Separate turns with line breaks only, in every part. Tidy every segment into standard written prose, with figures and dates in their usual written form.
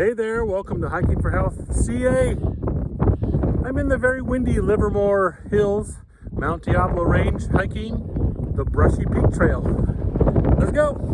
Hey there, welcome to Hiking for Health CA. I'm in the very windy Livermore Hills, Mount Diablo Range, hiking the Brushy Peak Trail. Let's go.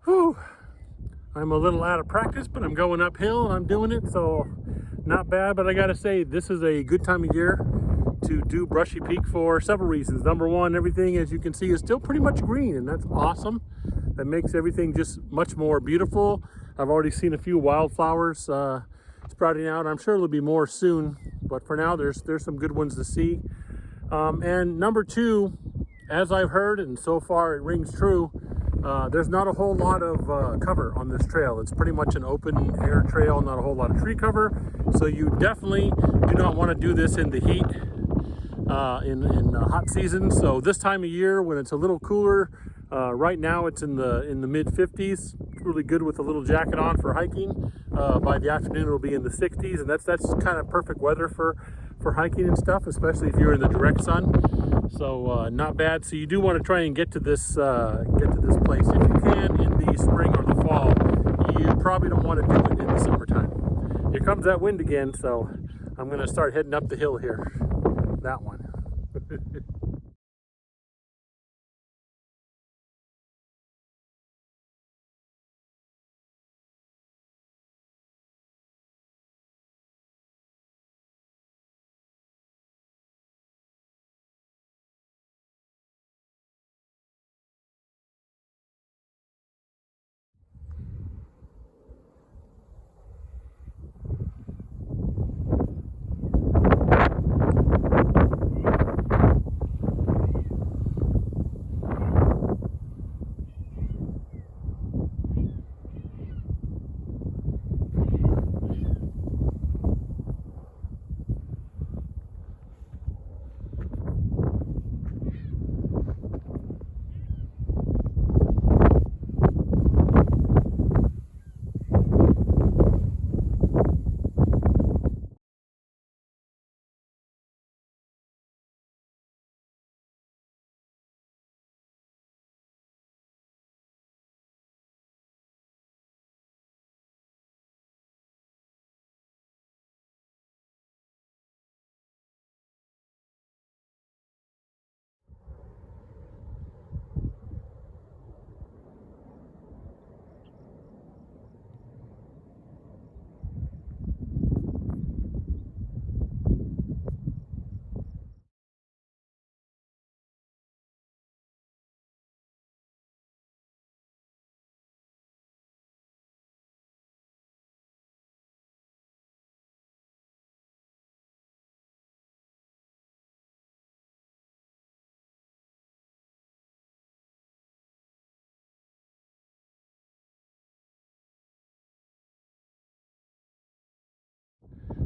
Whew. I'm a little out of practice, but I'm going uphill and I'm doing it, so not bad. But I gotta say, this is a good time of year to do Brushy Peak for several reasons. Number one, everything, as you can see, is still pretty much green, and that's awesome. That makes everything just much more beautiful. I've already seen a few wildflowers sprouting out. I'm sure there'll be more soon, but for now, there's some good ones to see. And number two, as I've heard, and so far it rings true, there's not a whole lot of cover on this trail. It's pretty much an open air trail, not a whole lot of tree cover. So you definitely do not want to do this in the heat in hot season. So this time of year when it's a little cooler, right now it's in the mid 50s. It's really good with a little jacket on for hiking. By the afternoon it'll be in the 60s, and that's kind of perfect weather for hiking and stuff, especially if you're in the direct sun. So not bad. So you do want to try and get to this place if you can in the spring or the fall. You probably don't want to do it in the summertime. Here comes that wind again, so I'm going to start heading up the hill here. That one.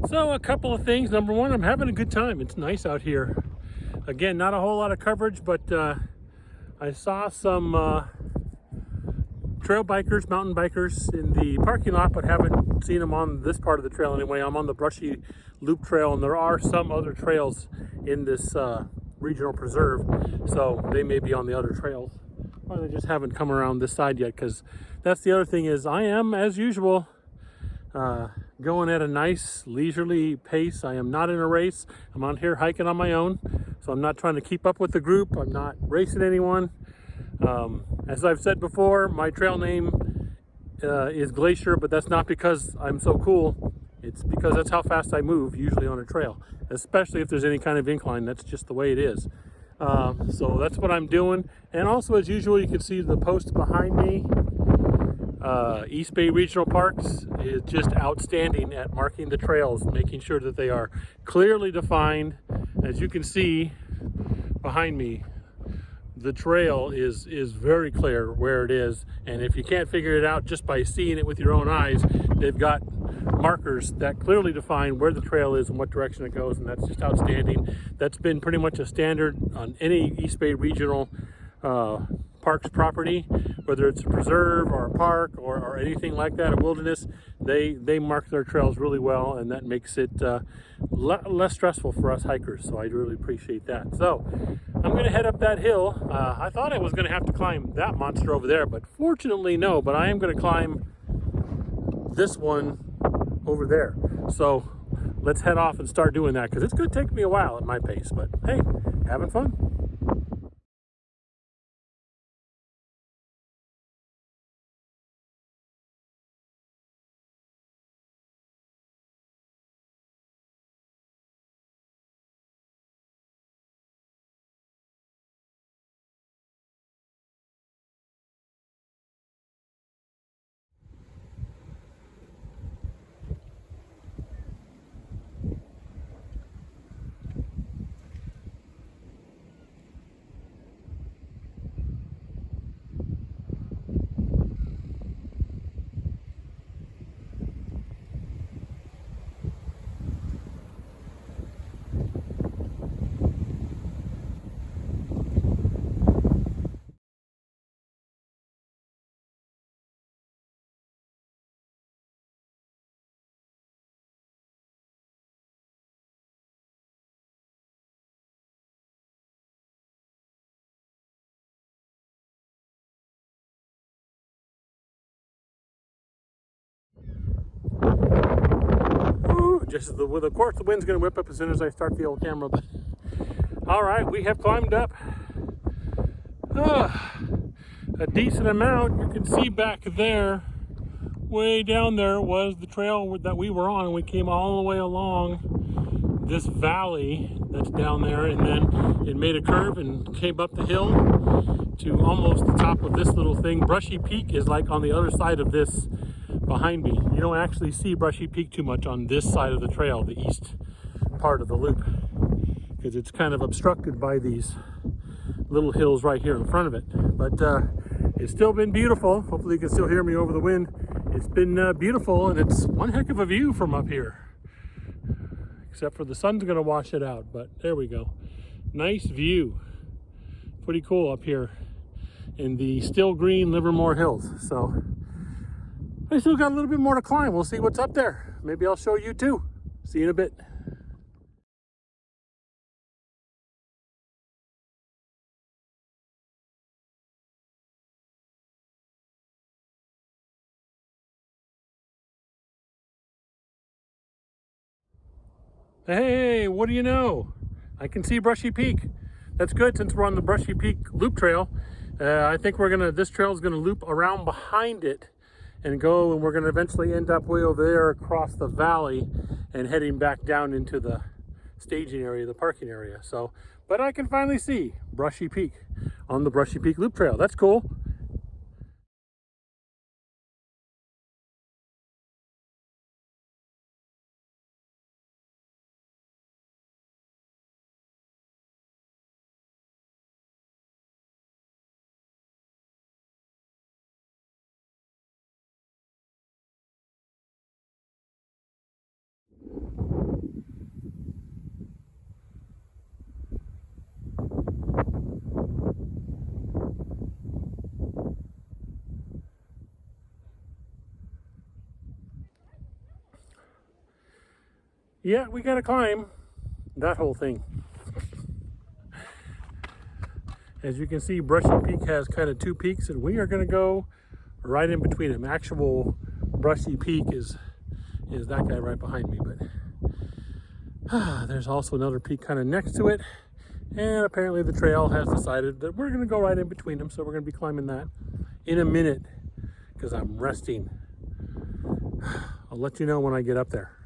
So a couple of things. Number one, I'm having a good time. It's nice out here. Again, not a whole lot of coverage, but I saw some trail bikers, mountain bikers in the parking lot, but haven't seen them on this part of the trail anyway. I'm on the Brushy Loop Trail, and there are some other trails in this regional preserve, so they may be on the other trails, or they just haven't come around this side yet, because that's the other thing is I am, as usual, going at a nice leisurely pace. I am not in a race. I'm out here hiking on my own. So I'm not trying to keep up with the group. I'm not racing anyone. As I've said before, my trail name is Glacier, but that's not because I'm so cool. It's because that's how fast I move, usually on a trail, especially if there's any kind of incline. That's just the way it is. So that's what I'm doing. And also, as usual, you can see the post behind me. East Bay Regional Parks is just outstanding at marking the trails, making sure that they are clearly defined. As you can see behind me, the trail is very clear where it is, and if you can't figure it out just by seeing it with your own eyes, they've got markers that clearly define where the trail is and what direction it goes, and that's just outstanding. That's been pretty much a standard on any East Bay Regional Parks property, whether it's a preserve or a park or anything like that, a wilderness. They mark their trails really well, and that makes it less stressful for us hikers, so I really appreciate that. So I'm going to head up that hill. I thought I was going to have to climb that monster over there, but fortunately no, but I am going to climb this one over there. So let's head off and start doing that, because it's going to take me a while at my pace, but hey, having fun. Just of course, the wind's going to whip up as soon as I start the old camera. But all right, we have climbed up a decent amount. You can see back there, way down there, was the trail that we were on. We came all the way along this valley that's down there, and then it made a curve and came up the hill to almost the top of this little thing. Brushy Peak is like on the other side of this behind me. You don't actually see Brushy Peak too much on this side of the trail, the east part of the loop, because it's kind of obstructed by these little hills right here in front of it. But it's still been beautiful. Hopefully you can still hear me over the wind. It's been beautiful, and it's one heck of a view from up here, except for the sun's going to wash it out. But there we go. Nice view. Pretty cool up here in the still green Livermore Hills. So I still got a little bit more to climb. We'll see what's up there. Maybe I'll show you too. See you in a bit. Hey, what do you know? I can see Brushy Peak. That's good, since we're on the Brushy Peak loop trail. I think this trail is gonna loop around behind it and we're going to eventually end up way over there across the valley and heading back down into the staging area, the parking area. So, but I can finally see Brushy Peak on the Brushy Peak Loop Trail. That's cool. Yeah, we gotta climb that whole thing. As you can see, Brushy Peak has kind of two peaks, and we are gonna go right in between them. Actual Brushy Peak is that guy right behind me, but there's also another peak kind of next to it, And apparently the trail has decided that we're going to go right in between them, so we're going to be climbing that in a minute because I'm resting. I'll let you know when I get up there.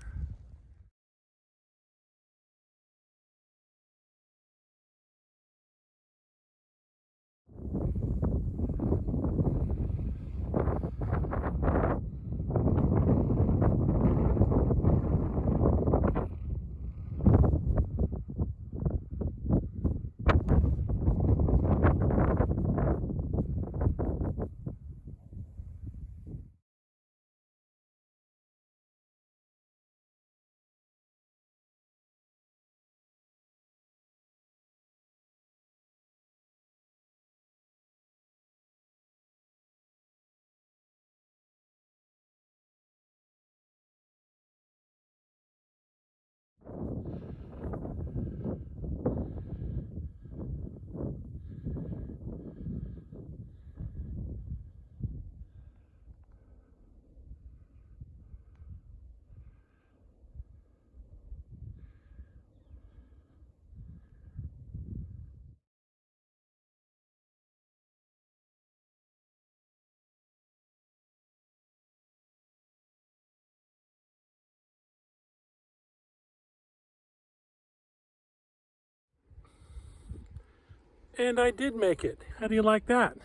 And I did make it. How do you like that?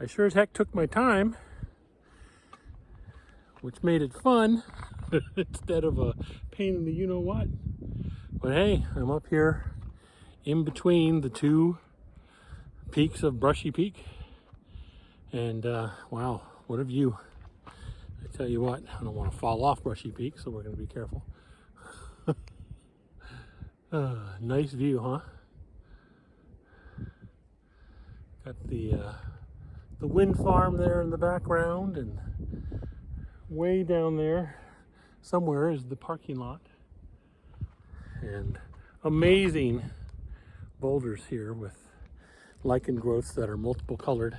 I sure as heck took my time, which made it fun instead of a pain in the you-know-what. But hey, I'm up here in between the two peaks of Brushy Peak. And wow, what a view. I tell you what, I don't want to fall off Brushy Peak, so we're going to be careful. Nice view, huh? Got the wind farm there in the background, and way down there somewhere is the parking lot. And amazing boulders here with lichen growths that are multiple colored.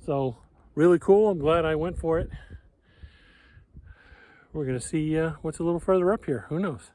So really cool. I'm glad I went for it. We're gonna see what's a little further up here. Who knows?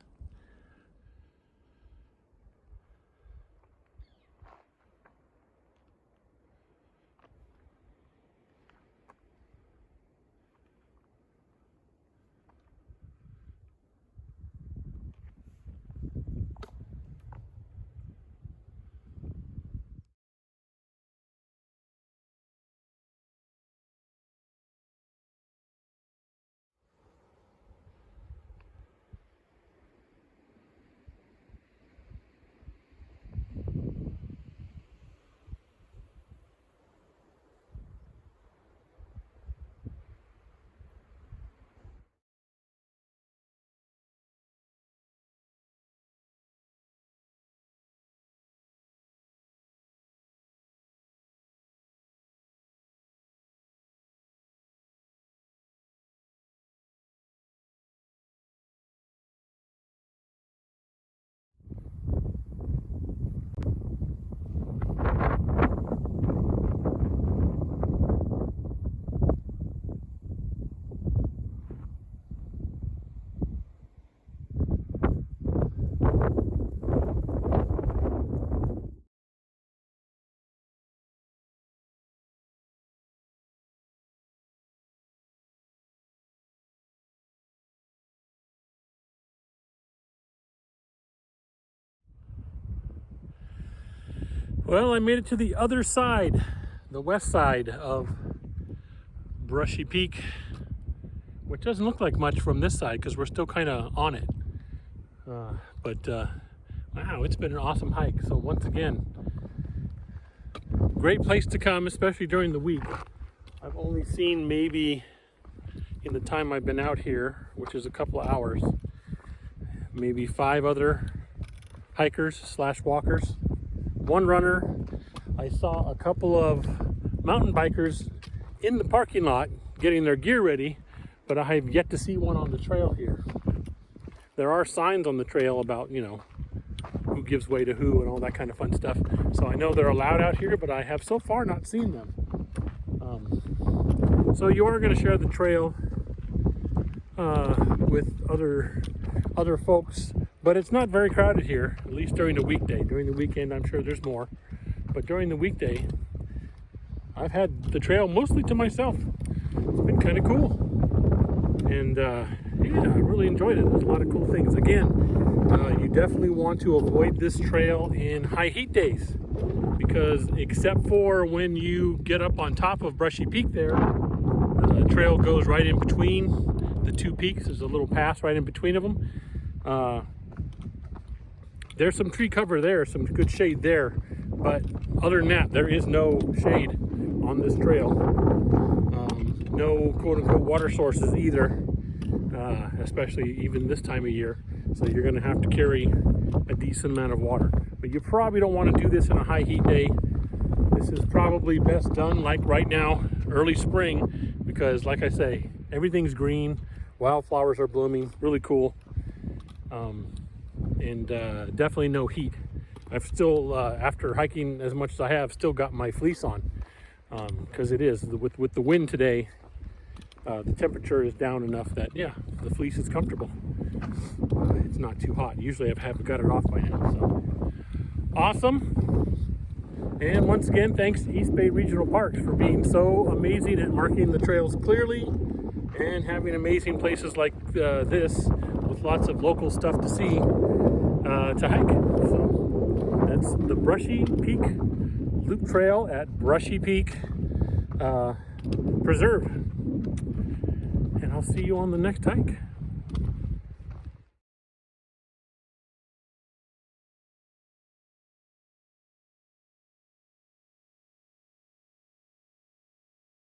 Well, I made it to the other side, the west side of Brushy Peak, which doesn't look like much from this side because we're still kind of on it. But wow, it's been an awesome hike. So once again, great place to come, especially during the week. I've only seen maybe in the time I've been out here, which is a couple of hours, maybe 5 other hikers slash walkers, 1 runner. I saw a couple of mountain bikers in the parking lot getting their gear ready, but I have yet to see one on the trail here. There are signs on the trail about, you know, who gives way to who and all that kind of fun stuff. So I know they're allowed out here, but I have so far not seen them. So you are going to share the trail with other folks But it's not very crowded here, at least during the weekday. During the weekend, I'm sure there's more. But during the weekday, I've had the trail mostly to myself. It's been kind of cool. And yeah, I really enjoyed it. There's a lot of cool things. Again, you definitely want to avoid this trail in high heat days, because except for when you get up on top of Brushy Peak there, the trail goes right in between the two peaks. There's a little pass right in between of them. There's some tree cover there, some good shade there, but other than that, there is no shade on this trail. No quote-unquote water sources either, especially even this time of year. So you're gonna have to carry a decent amount of water. But you probably don't wanna do this in a high heat day. This is probably best done like right now, early spring, because like I say, everything's green, wildflowers are blooming, really cool. And definitely no heat. I've still, after hiking as much as I have, still got my fleece on, because it is, with the wind today, the temperature is down enough that, yeah, the fleece is comfortable. It's not too hot. Usually I've got it off by now, so. Awesome. And once again, thanks to East Bay Regional Parks for being so amazing at marking the trails clearly and having amazing places like this with lots of local stuff to see, to hike. So that's the Brushy Peak Loop Trail at Brushy Peak Preserve. And I'll see you on the next hike.